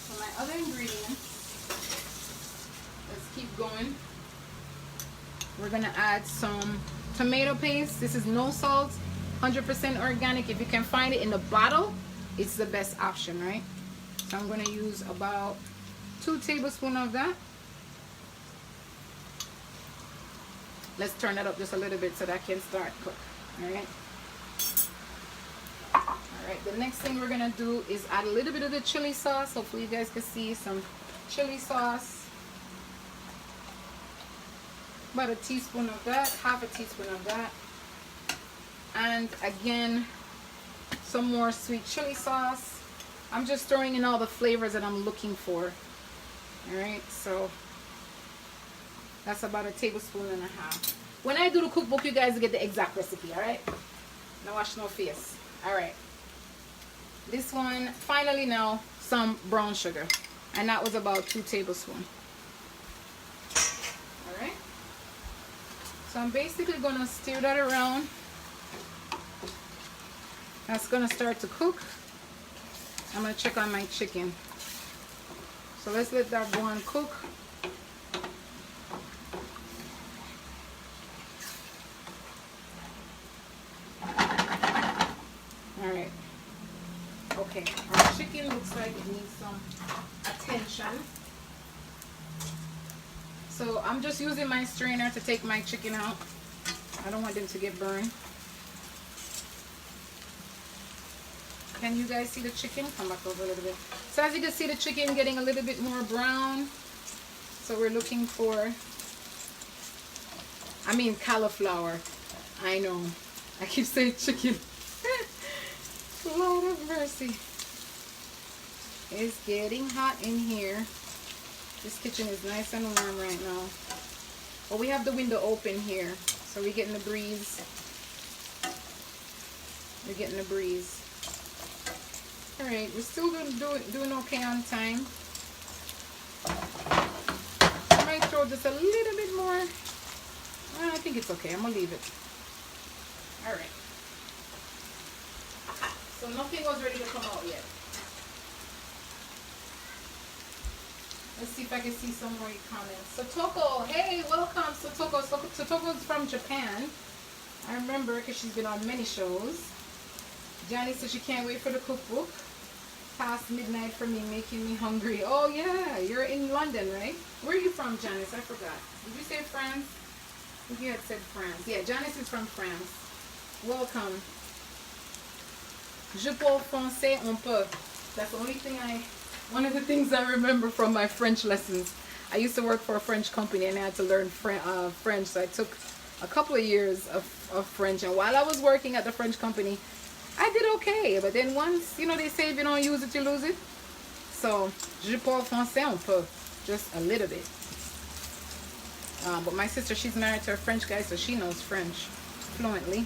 So my other ingredients, let's keep going. We're going to add some tomato paste. This is no salt, 100% organic. If you can find it in the bottle, it's the best option, right? So I'm going to use about 2 tablespoons of that. Let's turn that up just a little bit so that I can start cook. All right. All right. The next thing we're going to do is add a little bit of the chili sauce. Hopefully you guys can see some chili sauce. About a teaspoon of that, half a teaspoon of that. And again, some more sweet chili sauce. I'm just throwing in all the flavors that I'm looking for. All right, so that's about a tablespoon and a half. When I do the cookbook, you guys get the exact recipe, all right? No wash, no face. All right. This one, finally now, some brown sugar. And that was about 2 tablespoons. All right. So I'm basically going to stir that around. That's going to start to cook. I'm going to check on my chicken. So let's let that go and cook. Alright. Okay, our chicken looks like it needs some attention. So I'm just using my strainer to take my chicken out. I don't want them to get burned. Can you guys see the chicken? Come back over a little bit. So as you can see, the chicken getting a little bit more brown. So we're looking for, cauliflower. I know. I keep saying chicken. Lord of mercy. It's getting hot in here. This kitchen is nice and warm right now. But we have the window open here. So we're getting the breeze. We're getting the breeze. Alright, we're still doing okay on time. I might throw just a little bit more. Well, I think it's okay. I'm going to leave it. Alright. So nothing was ready to come out yet. Let's see if I can see some more comments. Satoko, hey, welcome, Satoko. Satoko's from Japan. I remember because she's been on many shows. Johnny said she can't wait for the cookbook. Past midnight for me, making me hungry. Oh yeah, you're in London, right? Where are you from, Janice? I forgot. Did you say France? I think you had said France. Yeah, Janice is from France. Welcome. Je parle français un peu. That's the only thing one of the things I remember from my French lessons. I used to work for a French company and I had to learn French, so I took a couple of years of French. And while I was working at the French company, I did okay, but then once, they say if you don't use it, you lose it. So, je parle français un peu, just a little bit. But my sister, she's married to a French guy, so she knows French fluently.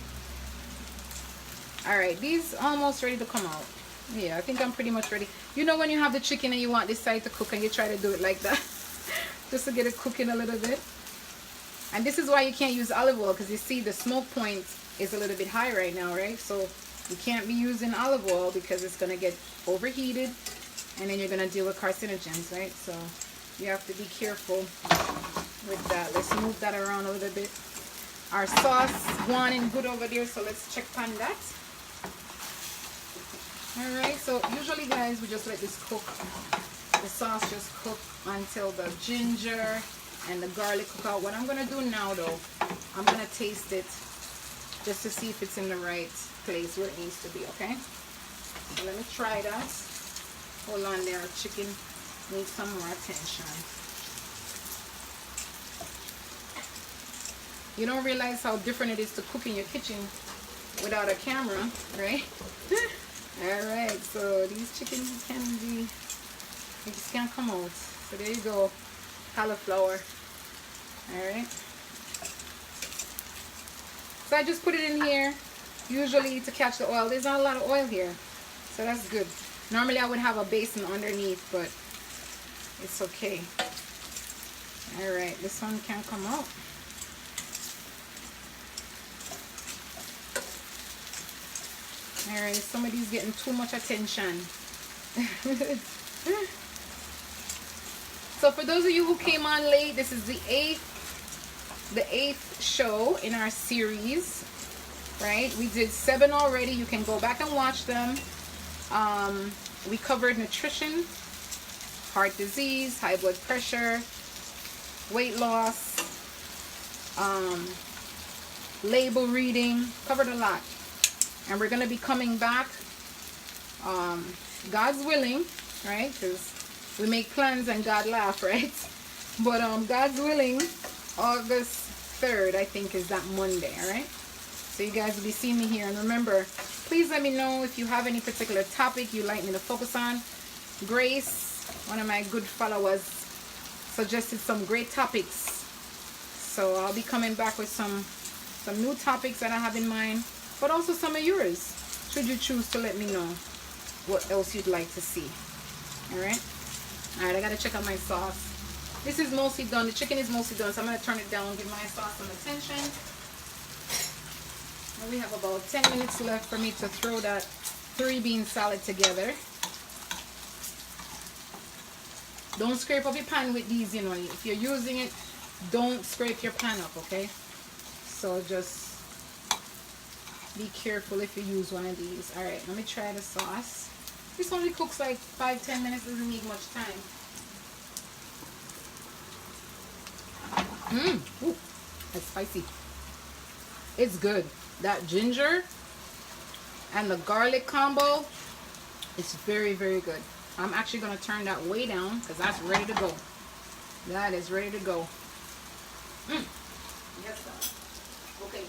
Alright, these almost ready to come out. Yeah, I think I'm pretty much ready. You know when you have the chicken and you want this side to cook and you try to do it like that? Just to get it cooking a little bit. And this is why you can't use olive oil, because you see the smoke point is a little bit high right now, right? So you can't be using olive oil because it's going to get overheated and then you're going to deal with carcinogens, right? So you have to be careful with that. Let's move that around a little bit. Our sauce gone and good over there, so let's check on that. Alright, so usually guys, we just let this cook. The sauce just cook until the ginger and the garlic cook out. What I'm going to do now though, I'm going to taste it just to see if it's in the right place where it needs to be, okay? So let me try that. Hold on there, chicken needs some more attention. You don't realize how different it is to cook in your kitchen without a camera, right? Alright, so these chickens can be, they just can't come out. So there you go, cauliflower. Alright. So I just put it in here, usually to catch the oil. There's not a lot of oil here, so that's good. Normally I would have a basin underneath, but it's okay. Alright, this one can't come out. Alright, somebody's getting too much attention. So for those of you who came on late, this is the eighth show in our series, right? We did 7 already. You can go back and watch them. We covered nutrition, heart disease, high blood pressure, weight loss, label reading, covered a lot. And we're going to be coming back, God's willing, right? Because we make plans and God laughs, right? But God's willing, August 3rd, I think, is that Monday, all right? So you guys will be seeing me here. And remember, please let me know if you have any particular topic you'd like me to focus on. Grace, one of my good followers, suggested some great topics. So I'll be coming back with some new topics that I have in mind, but also some of yours, should you choose to let me know what else you'd like to see. Alright, I gotta check out my sauce. This is mostly done, the chicken is mostly done, so I'm gonna turn it down, give my sauce some attention. And we have about 10 minutes left for me to throw that 3-bean salad together. Don't scrape up your pan with these, you know. If you're using it, don't scrape your pan up, okay? So just be careful if you use one of these. Alright, let me try the sauce. This only cooks like 5-10 minutes, doesn't need much time. Ooh, that's spicy. It's good. That ginger and the garlic combo is very, very good. I'm actually going to turn that way down because that's ready to go. That is ready to go. Yes, sir. Okay.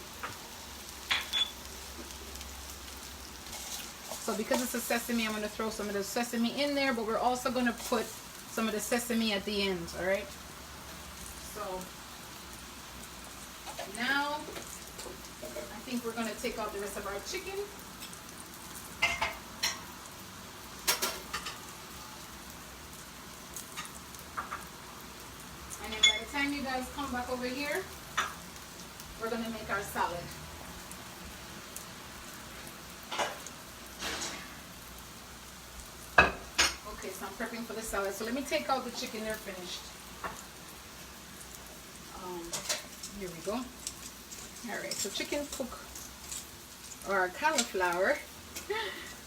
So because it's a sesame, I'm going to throw some of the sesame in there, but we're also going to put some of the sesame at the end, all right? So now I think we're going to take out the rest of our chicken. And then by the time you guys come back over here, we're going to make our salad. Okay, so I'm prepping for the salad. So let me take out the chicken. They're finished. Here we go. Alright, so chicken cook, or cauliflower.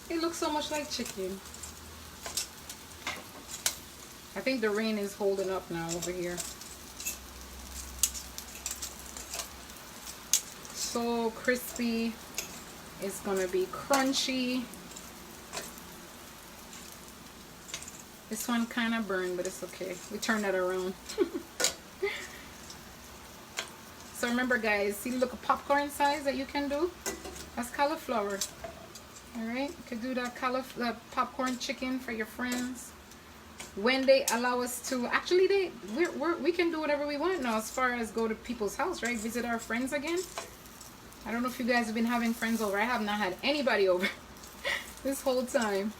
It looks so much like chicken. I think the rain is holding up now over here. So crispy. It's gonna be crunchy. This one kind of burned, but it's okay. We turn that around. So remember, guys, see the little popcorn size that you can do? That's cauliflower. Alright, you can do that popcorn chicken for your friends. When they allow us to, actually we can do whatever we want now as far as go to people's house, right? Visit our friends again. I don't know if you guys have been having friends over. I have not had anybody over this whole time.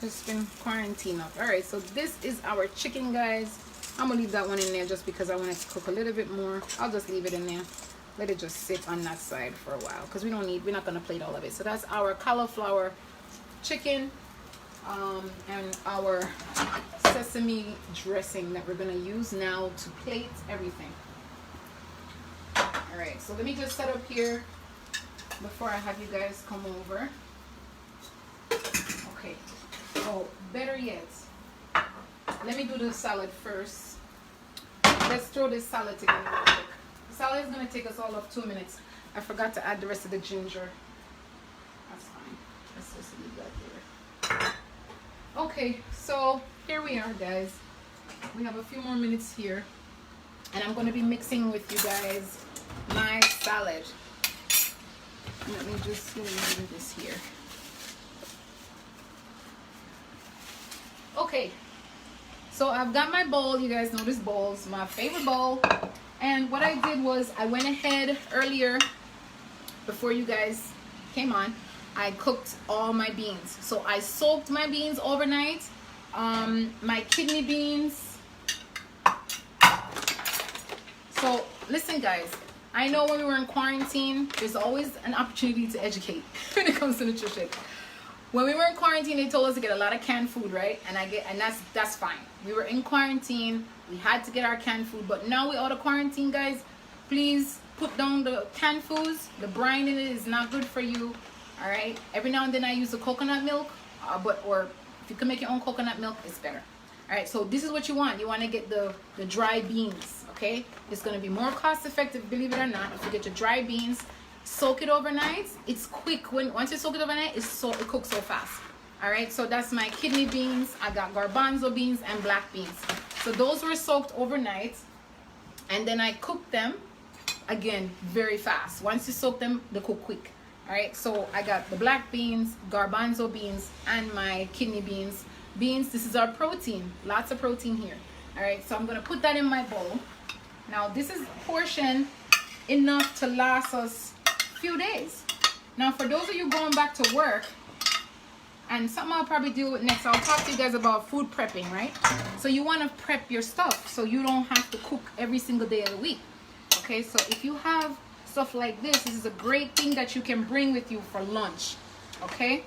Just been quarantined up. Alright, so this is our chicken, guys. I'm gonna leave that one in there just because I want it to cook a little bit more. I'll just leave it in there. Let it just sit on that side for a while because we're not gonna plate all of it. So that's our cauliflower chicken and our sesame dressing that we're gonna use now to plate everything. Alright, so let me just set up here before I have you guys come over. Okay. Oh, better yet, let me do the salad first. Let's throw this salad together real quick. salad is gonna take us all of 2 minutes. I forgot to add the rest of the ginger. That's fine. Let's just leave that there. Okay, so here we are, guys. We have a few more minutes here, and I'm gonna be mixing with you guys my salad. Let me just do this here. Okay, so I've got my bowl. You guys know this bowl is my favorite bowl. And what I did was I went ahead earlier, before you guys came on, I cooked all my beans. So I soaked my beans overnight. My kidney beans. So listen, guys, I know when we were in quarantine, there's always an opportunity to educate when it comes to nutrition. When we were in quarantine, they told us to get a lot of canned food, right? And that's fine. We were in quarantine. We had to get our canned food, but now we're out of quarantine, guys. Please put down the canned foods. The brine in it is not good for you. All right. Every now and then I use the coconut milk, or if you can make your own coconut milk, it's better. All right. So this is what you want. You want to get the dry beans. Okay. It's going to be more cost effective, believe it or not, if you get your dry beans. Soak it overnight. It's quick. Once you soak it overnight, it cooks so fast. All right, so that's my kidney beans. I got garbanzo beans and black beans. So those were soaked overnight, and then I cooked them again very fast. Once you soak them, they cook quick. All right, so I got the black beans, garbanzo beans, and my kidney beans. This is our protein. Lots of protein here. All right, so I'm gonna put that in my bowl. Now this is a portion enough to last us few days. Now for those of you going back to work, and something I'll probably deal with next, I'll talk to you guys about food prepping, right? So you want to prep your stuff so you don't have to cook every single day of the week. Okay, so if you have stuff like this is a great thing that you can bring with you for lunch. Okay,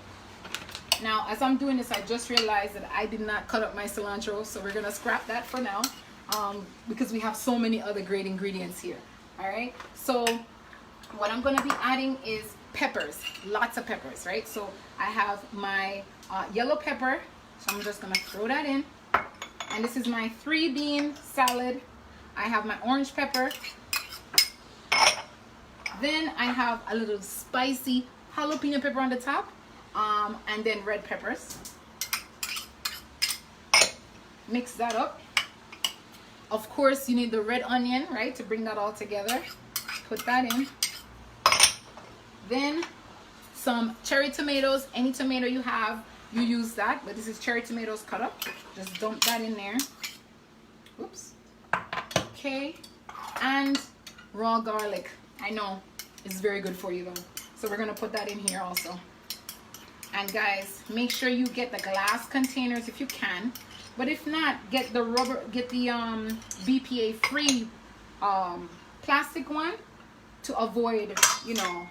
now as I'm doing this, I just realized that I did not cut up my cilantro, so we're gonna scrap that for now, because we have so many other great ingredients here. All right, so what I'm going to be adding is peppers, lots of peppers, right? So I have my yellow pepper, so I'm just going to throw that in. And this is my 3-bean salad. I have my orange pepper. Then I have a little spicy jalapeno pepper on the top, and then red peppers. Mix that up. Of course, you need the red onion, right, to bring that all together. Put that in. Then some cherry tomatoes. Any tomato you have, you use that, but this is cherry tomatoes cut up. Just dump that in there. Oops. Okay. And raw garlic. I know it's very good for you though, so we're gonna put that in here also. And guys, make sure you get the glass containers if you can, but if not, get the BPA free plastic one, to avoid, you know,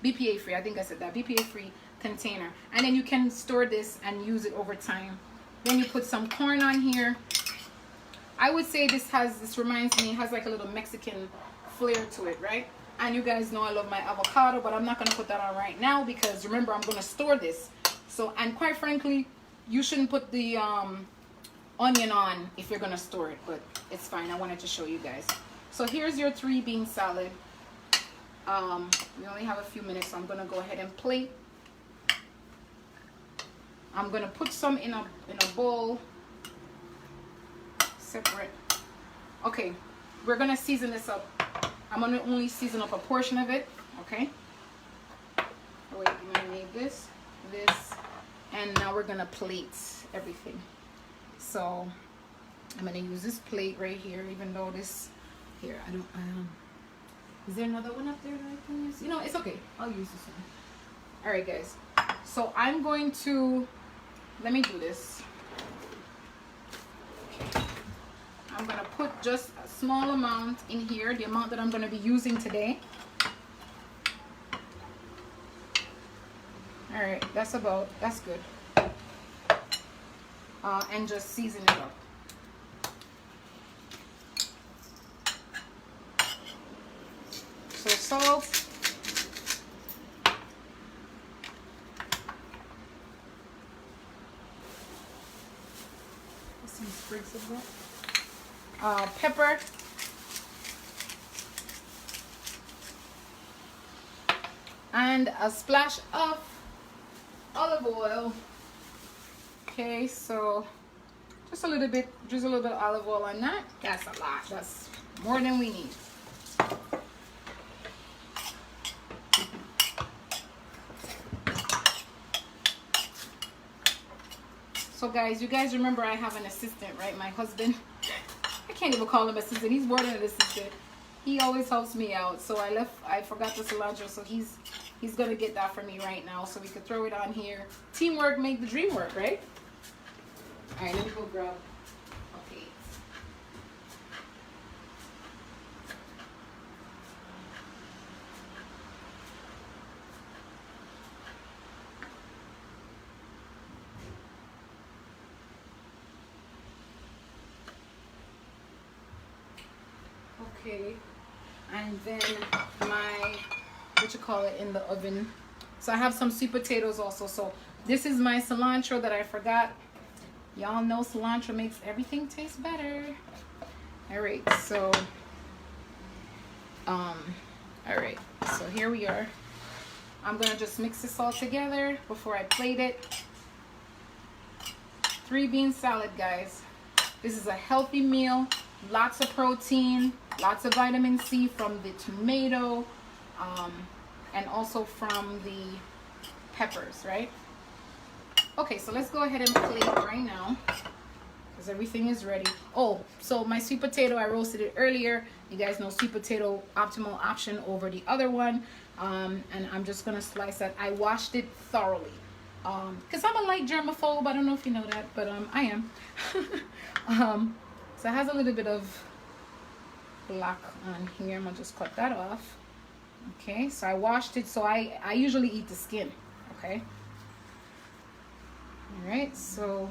BPA free. I think I said that, BPA free container. And then you can store this and use it over time. Then you put some corn on here. I would say this reminds me, it has like a little Mexican flair to it, right? And you guys know I love my avocado, but I'm not going to put that on right now because remember, I'm going to store this. So, and quite frankly, you shouldn't put the onion on if you're going to store it, but it's fine. I wanted to show you guys. So here's your 3-bean salad. We only have a few minutes, so I'm going to go ahead and plate. I'm going to put some in a bowl, separate. Okay, we're going to season this up. I'm going to only season up a portion of it, okay? Oh, wait, I'm going to need this, and now we're going to plate everything. So I'm going to use this plate right here, even though this, here, I don't, is there another one up there that I can use? You know, it's okay. I'll use this one. All right, guys. So I'm going to, let me do this. Okay. I'm going to put just a small amount in here, the amount that I'm going to be using today. All right, that's good. And just season it up. So salt, some sprigs of that, pepper, and a splash of olive oil. Okay, so just a little bit, drizzle a little bit of olive oil on that. That's a lot. That's more than we need. So guys, you guys remember I have an assistant, right? My husband. I can't even call him assistant. He's more than an assistant. He always helps me out. So I forgot the cilantro, so he's gonna get that for me right now, so we could throw it on here. Teamwork make the dream work, right? All right, let me go grab. Okay. Okay, and then in the oven. So I have some sweet potatoes also. So this is my cilantro that I forgot. Y'all know cilantro makes everything taste better. All right, so all right, so here we are. I'm gonna just mix this all together before I plate it. 3-bean salad, guys. This is a healthy meal, lots of protein, lots of vitamin C from the tomato, and also from the peppers, right? Okay, so let's go ahead and plate it right now because everything is ready. Oh, so my sweet potato, I roasted it earlier. You guys know sweet potato, optimal option over the other one. And I'm just gonna slice that. I washed it thoroughly because I'm a light germaphobe. I don't know if you know that, but I am. So it has a little bit of black on here. I'm gonna just cut that off. Okay, so I washed it. So I usually eat the skin. Okay. All right, so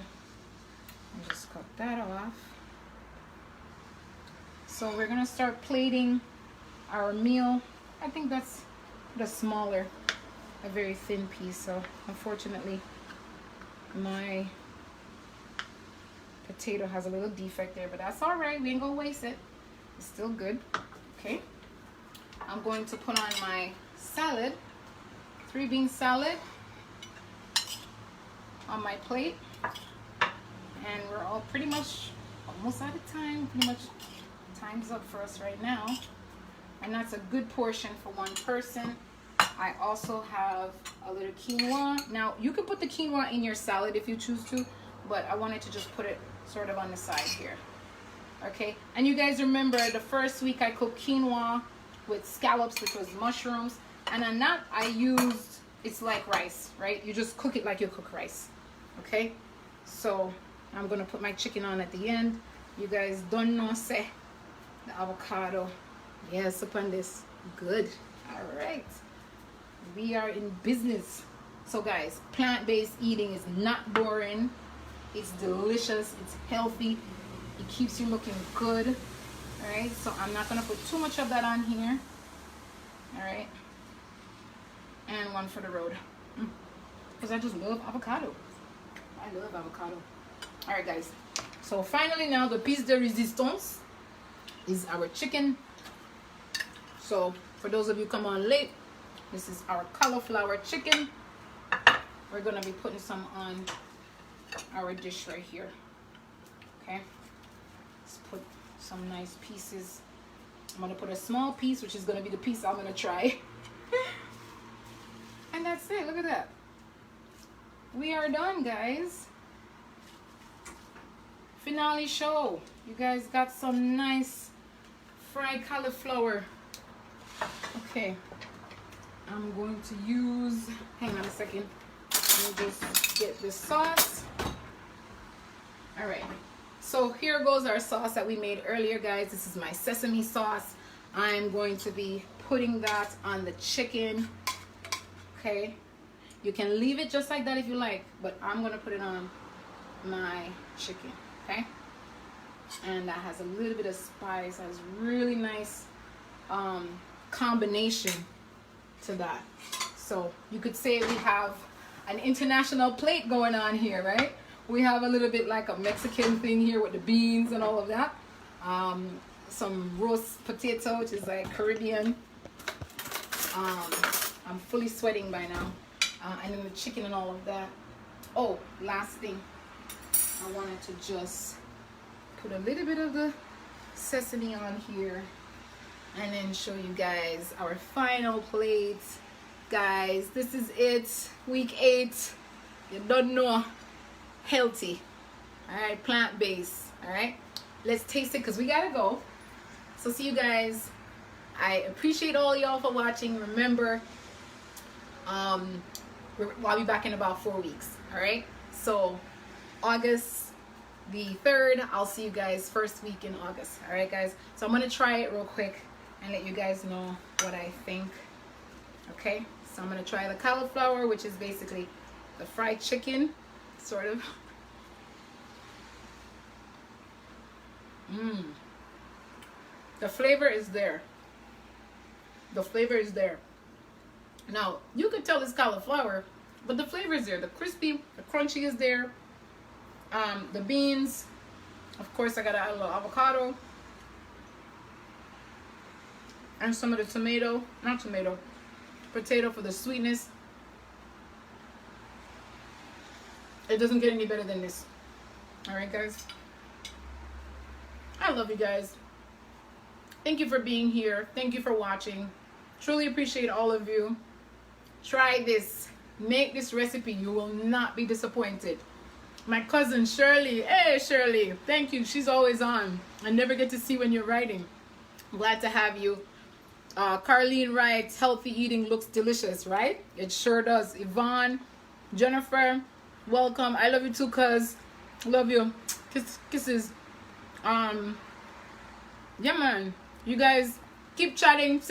I'll just cut that off. So we're gonna start plating our meal. I think that's the smaller, a very thin piece. So unfortunately, my potato has a little defect there, but that's all right. We ain't gonna waste it. It's still good. Okay. I'm going to put on my salad, 3-bean salad, on my plate. And we're all pretty much almost out of time. Pretty much time's up for us right now. And that's a good portion for one person. I also have a little quinoa. Now, you can put the quinoa in your salad if you choose to, but I wanted to just put it sort of on the side here. Okay, and you guys remember the first week I cooked quinoa with scallops, which was mushrooms, and on that I used, it's like rice, right? You just cook it like you cook rice. Okay, so I'm gonna put my chicken on at the end. You guys don't know, say the avocado, yes, upon this. Good. All right, we are in business. So guys, plant-based eating is not boring. It's delicious, it's healthy, it keeps you looking good. All right, so I'm not gonna put too much of that on here. All right, and one for the road, because I just love avocado. I love avocado. All right, guys, so finally now the piece de resistance is our chicken. So for those of you come on late, this is our cauliflower chicken. We're gonna be putting some on our dish right here. Okay, let's put some nice pieces. I'm gonna put a small piece, which is gonna be the piece I'm gonna try. And that's it. Look at that. We are done, guys. Finale show. You guys got some nice fried cauliflower. Okay, I'm going to use, hang on a second, let me just get this sauce. All right, so here goes our sauce that we made earlier, guys. This is my sesame sauce. I'm going to be putting that on the chicken. Okay, you can leave it just like that if you like, but I'm gonna put it on my chicken. Okay, and that has a little bit of spice, has really nice combination to that. So you could say we have an international plate going on here, right? We have a little bit like a Mexican thing here with the beans and all of that. Some roast potato, which is like Caribbean. I'm fully sweating by now. And then the chicken and all of that. Oh, last thing. I wanted to just put a little bit of the sesame on here and then show you guys our final plate. Guys, this is it. Week 8. You don't know. Healthy. Alright, plant-based. Alright, let's taste it because we gotta go. So see you guys. I appreciate all y'all for watching. Remember, I'll be back in about 4 weeks. Alright, so August the 3rd, I'll see you guys first week in August. Alright guys, so I'm gonna try it real quick and let you guys know what I think. Okay, so I'm gonna try the cauliflower, which is basically the fried chicken, sort of. The flavor is there. The flavor is there. Now, you could tell it's cauliflower, but the flavor is there. The crispy, the crunchy is there. The beans, of course, I gotta add a little avocado. And some of the potato for the sweetness. It doesn't get any better than this. Alright guys, I love you guys. Thank you for being here. Thank you for watching. Truly appreciate all of you. Try this. Make this recipe. You will not be disappointed. My cousin Shirley. Hey Shirley, thank you. She's always on. I never get to see when you're writing. I'm glad to have you. Carlene writes, healthy eating looks delicious, right? It sure does. Yvonne, Jennifer, welcome. I love you too, cuz. Love you. Kisses. Yeah man, you guys keep chatting,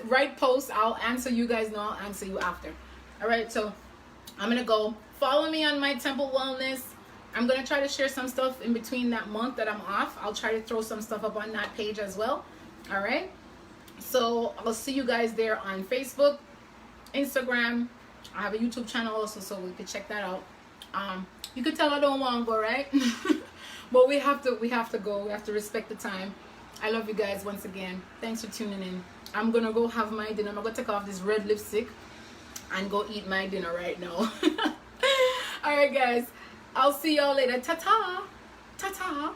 write posts. I'll answer you guys. I'll answer you after. All right, so I'm gonna go. Follow me on my Temple Wellness. I'm gonna try to share some stuff in between that month that I'm off. I'll try to throw some stuff up on that page as well. All right, so I'll see you guys there on Facebook, Instagram. I have a YouTube channel also, so we could check that out. You could tell I don't want to go, right? But we have to go. We have to respect the time. I love you guys once again. Thanks for tuning in. I'm gonna go have my dinner. I'm gonna take off this red lipstick and go eat my dinner right now. All right guys, I'll see y'all later. Ta-ta. Ta-ta.